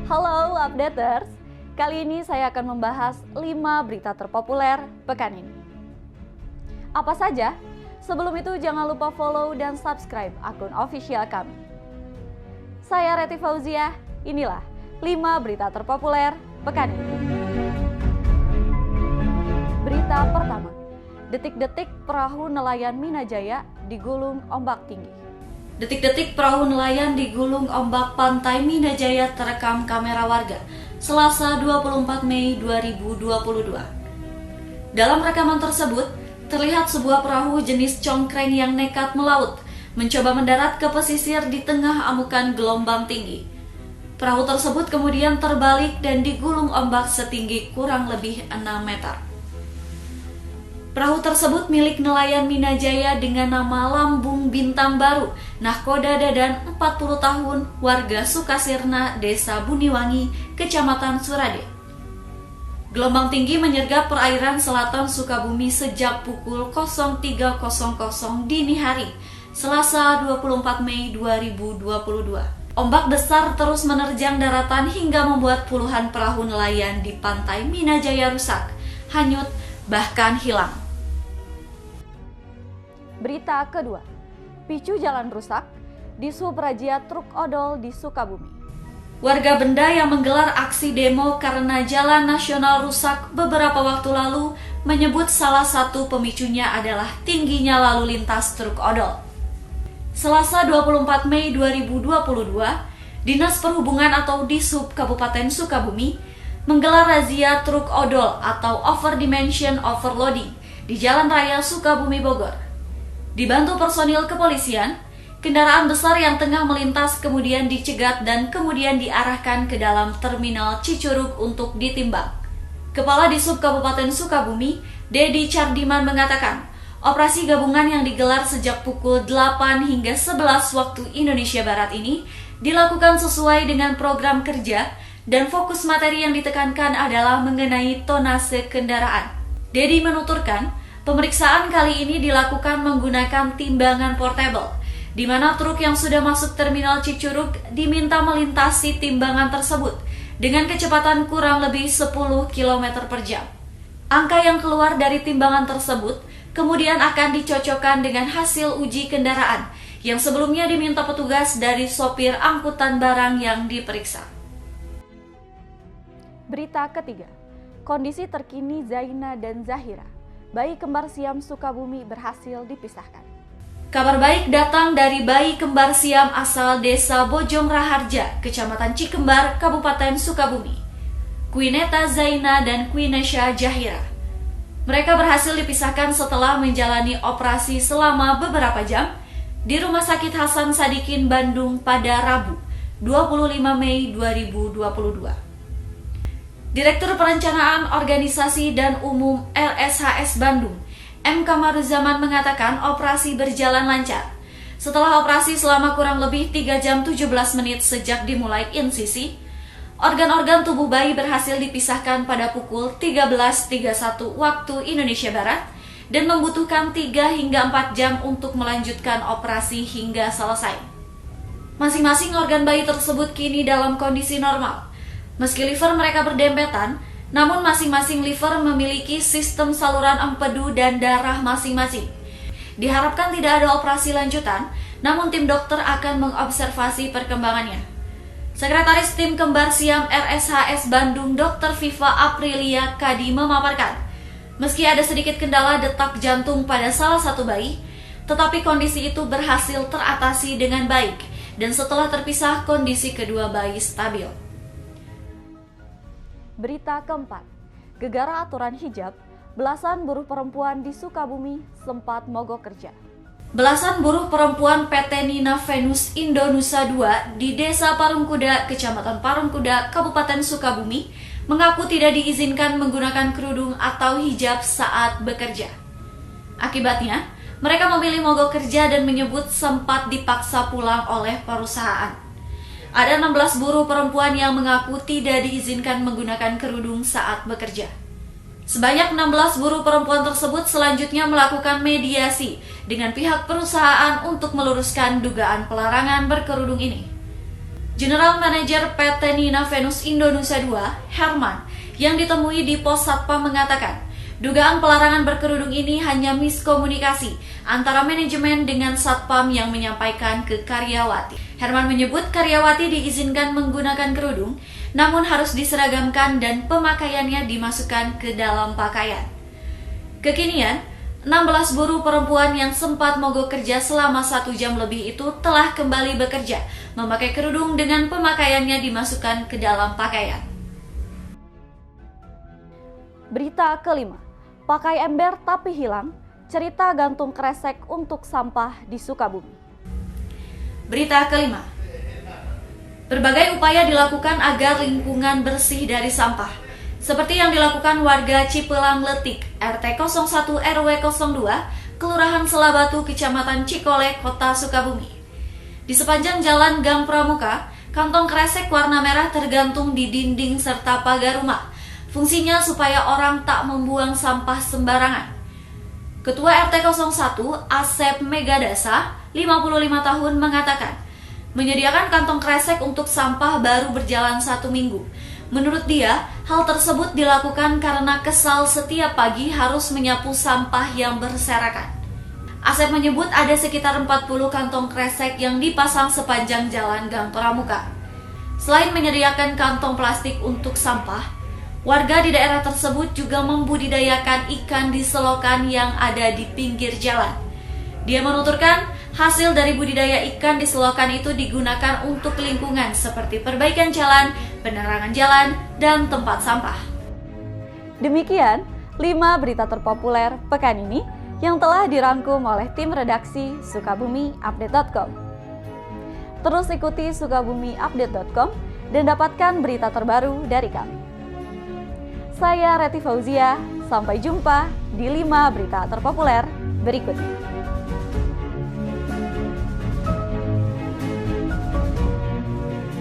Halo updaters, kali ini saya akan membahas 5 berita terpopuler pekan ini. Apa saja? Sebelum itu jangan lupa follow dan subscribe akun official kami. Saya Reti Fauzia, inilah 5 berita terpopuler pekan ini. Berita pertama, detik-detik perahu nelayan Minajaya digulung ombak tinggi. Detik-detik perahu nelayan digulung ombak pantai Minajaya terekam kamera warga Selasa 24 Mei 2022. Dalam rekaman tersebut, terlihat sebuah perahu jenis congkreng yang nekat melaut, mencoba mendarat ke pesisir di tengah amukan gelombang tinggi. Perahu tersebut kemudian terbalik dan digulung ombak setinggi kurang lebih 6 meter. Perahu tersebut milik nelayan Minajaya dengan nama Lambung Bintang Baru, Nahkoda Dadan 40 tahun, warga Sukasirna, Desa Buniwangi, Kecamatan Surade. Gelombang tinggi menyergap perairan selatan Sukabumi sejak pukul 03.00 dini hari, Selasa 24 Mei 2022. Ombak besar terus menerjang daratan hingga membuat puluhan perahu nelayan di pantai Minajaya rusak, hanyut, bahkan hilang. Berita kedua, picu jalan rusak, disub razia truk odol di Sukabumi. Warga Benda yang menggelar aksi demo karena jalan nasional rusak beberapa waktu lalu menyebut salah satu pemicunya adalah tingginya lalu lintas truk odol. Selasa 24 Mei 2022, Dinas Perhubungan atau Disub Kabupaten Sukabumi menggelar razia truk odol atau overdimension overloading di Jalan Raya Sukabumi Bogor. Dibantu personil kepolisian, kendaraan besar yang tengah melintas kemudian dicegat dan kemudian diarahkan ke dalam terminal Cicurug untuk ditimbang. Kepala Disub Kabupaten Sukabumi, Dedi Cardiman mengatakan, operasi gabungan yang digelar sejak pukul 8 hingga 11 waktu Indonesia Barat ini dilakukan sesuai dengan program kerja dan fokus materi yang ditekankan adalah mengenai tonase kendaraan. Dedi menuturkan, pemeriksaan kali ini dilakukan menggunakan timbangan portable, di mana truk yang sudah masuk terminal Cicurug diminta melintasi timbangan tersebut dengan kecepatan kurang lebih 10 km per jam. Angka yang keluar dari timbangan tersebut kemudian akan dicocokkan dengan hasil uji kendaraan yang sebelumnya diminta petugas dari sopir angkutan barang yang diperiksa. Berita ketiga, kondisi terkini Zaina dan Zahira, bayi kembar Siam Sukabumi berhasil dipisahkan. Kabar baik datang dari bayi kembar Siam asal Desa Bojong Raharja, Kecamatan Cikembar, Kabupaten Sukabumi, Quineta Zaina dan Quinesha Zahira. Mereka berhasil dipisahkan setelah menjalani operasi selama beberapa jam di Rumah Sakit Hasan Sadikin, Bandung pada Rabu, 25 Mei 2022. Direktur Perencanaan Organisasi dan Umum LSHS Bandung, M. Kamaruzaman mengatakan operasi berjalan lancar. Setelah operasi selama kurang lebih 3 jam 17 menit sejak dimulai insisi, organ-organ tubuh bayi berhasil dipisahkan pada pukul 13.31 waktu Indonesia Barat dan membutuhkan 3 hingga 4 jam untuk melanjutkan operasi hingga selesai. Masing-masing organ bayi tersebut kini dalam kondisi normal. Meski liver mereka berdempetan, namun masing-masing liver memiliki sistem saluran empedu dan darah masing-masing. Diharapkan tidak ada operasi lanjutan, namun tim dokter akan mengobservasi perkembangannya. Sekretaris Tim Kembar Siam RSHS Bandung Dr. Viva Aprilia Kadi memaparkan, meski ada sedikit kendala detak jantung pada salah satu bayi, tetapi kondisi itu berhasil teratasi dengan baik dan setelah terpisah kondisi kedua bayi stabil. Berita keempat, gegara aturan hijab, belasan buruh perempuan di Sukabumi sempat mogok kerja. Belasan buruh perempuan PT Nina Venus Indonusa 2 di Desa Parungkuda, Kecamatan Parungkuda, Kabupaten Sukabumi, mengaku tidak diizinkan menggunakan kerudung atau hijab saat bekerja. Akibatnya, mereka memilih mogok kerja dan menyebut sempat dipaksa pulang oleh perusahaan. Ada 16 buruh perempuan yang mengaku tidak diizinkan menggunakan kerudung saat bekerja. Sebanyak 16 buruh perempuan tersebut selanjutnya melakukan mediasi dengan pihak perusahaan untuk meluruskan dugaan pelarangan berkerudung ini. General Manager PT Nina Venus Indonesia II, Herman, yang ditemui di pos Satpam mengatakan, dugaan pelarangan berkerudung ini hanya miskomunikasi antara manajemen dengan Satpam yang menyampaikan ke karyawati. Herman menyebut karyawati diizinkan menggunakan kerudung, namun harus diseragamkan dan pemakaiannya dimasukkan ke dalam pakaian. Kekinian, 16 buruh perempuan yang sempat mogok kerja selama 1 jam lebih itu telah kembali bekerja, memakai kerudung dengan pemakaiannya dimasukkan ke dalam pakaian. Berita kelima, pakai ember tapi hilang, cerita gantung kresek untuk sampah di Sukabumi. Berita kelima, berbagai upaya dilakukan agar lingkungan bersih dari sampah, seperti yang dilakukan warga Cipelang Letik, RT 01 RW 02, Kelurahan Selabatu, Kecamatan Cikole, Kota Sukabumi. Di sepanjang jalan Gang Pramuka, kantong kresek warna merah tergantung di dinding serta pagar rumah. Fungsinya supaya orang tak membuang sampah sembarangan. Ketua RT 01, Asep Megadasa, 55 tahun mengatakan, menyediakan kantong kresek untuk sampah baru berjalan 1 minggu. Menurut dia, hal tersebut dilakukan karena kesal setiap pagi harus menyapu sampah yang berserakan. Asep menyebut ada sekitar 40 kantong kresek yang dipasang sepanjang jalan Gang Pramuka. Selain menyediakan kantong plastik untuk sampah, warga di daerah tersebut juga membudidayakan ikan di selokan yang ada di pinggir jalan. Dia menuturkan, hasil dari budidaya ikan di selokan itu digunakan untuk lingkungan seperti perbaikan jalan, penerangan jalan, dan tempat sampah. Demikian 5 berita terpopuler pekan ini yang telah dirangkum oleh tim redaksi SukabumiUpdate.com. Terus ikuti SukabumiUpdate.com dan dapatkan berita terbaru dari kami. Saya Reti Fauzia, sampai jumpa di 5 berita terpopuler berikutnya.